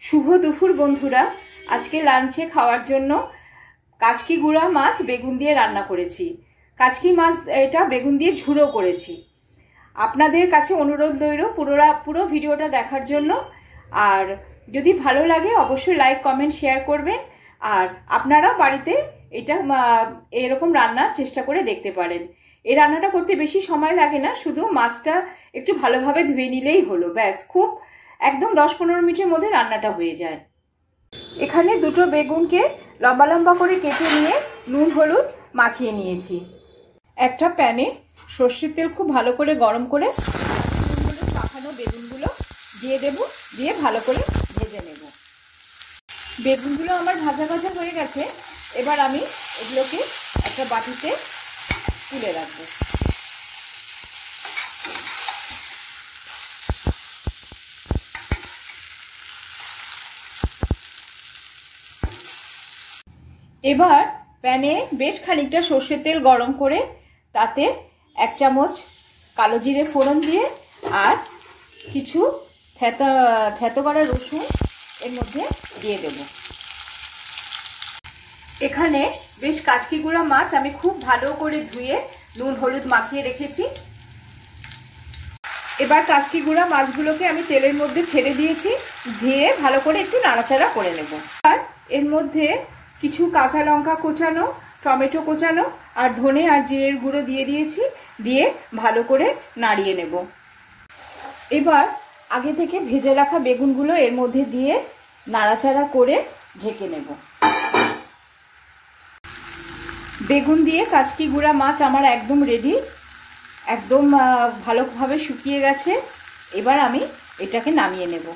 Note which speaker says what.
Speaker 1: শুভ দুপুর বন্ধুরা। আজকে লাঞ্চে খাওয়ার জন্য কাচকি গুঁড়া মাছ বেগুন দিয়ে রান্না করেছি। কাচকি মাছ এটা বেগুন দিয়ে ঝুড়ো করেছি। আপনাদের কাছে অনুরোধ রইল পুরো ভিডিওটা দেখার জন্য। আর যদি ভালো লাগে অবশ্যই লাইক কমেন্ট শেয়ার করবেন। আর আপনারা বাড়িতে এটা এরকম রান্নার চেষ্টা করে দেখতে পারেন। এই রান্নাটা করতে বেশি সময় লাগে না, শুধু মাছটা একটু ভালোভাবে ধুয়ে নিলেই হলো, ব্যাস। খুব একদম 10-15 মিনিটের মধ্যে রান্নাটা হয়ে যায়। এখানে দুটো বেগুনকে লম্বা লম্বা করে কেটে নিয়ে নুন হলুদ মাখিয়ে নিয়েছি। একটা প্যানে সর্ষের তেল খুব ভালো করে গরম করে মাখানো বেগুনগুলো দিয়ে দেব, দিয়ে ভালো করে ভেজে নেব। বেগুনগুলো আমার ভাজা ভাজা হয়ে গেছে। এবার আমি এগুলোকে একটা বাটিতে তুলে রাখবো। এবার প্যানে বেশ খানিকটা সর্ষের তেল গরম করে তাতে 1 চামচ কালো জিরে ফোড়ন দিয়ে আর কিছু থেতো করা রসুন এর মধ্যে দিয়ে দেব। এখানে বেশ কাচকি গুঁড়া মাছ আমি খুব ভালো করে ধুয়ে নুন হলুদ মাখিয়ে রেখেছি। এবার কাচকি গুঁড়া মাছগুলোকে আমি তেলের মধ্যে ছেড়ে দিয়েছি, দিয়ে ভালো করে একটু নাড়াচাড়া করে নেব। আর এর মধ্যে কিছু কাঁচা লঙ্কা কোচানো, টমেটো কোচানো আর ধনে আর জিরের গুঁড়ো দিয়ে দিয়েছি, দিয়ে ভালো করে নাড়িয়ে নেব। এবার আগে থেকে ভেজে রাখা বেগুনগুলো এর মধ্যে দিয়ে নাড়াচাড়া করে ঢেকে নেব। বেগুন দিয়ে কাচকি গুঁড়া মাছ আমার একদম রেডি, একদম ভালোভাবে শুকিয়ে গেছে। এবার আমি এটাকে নামিয়ে নেব।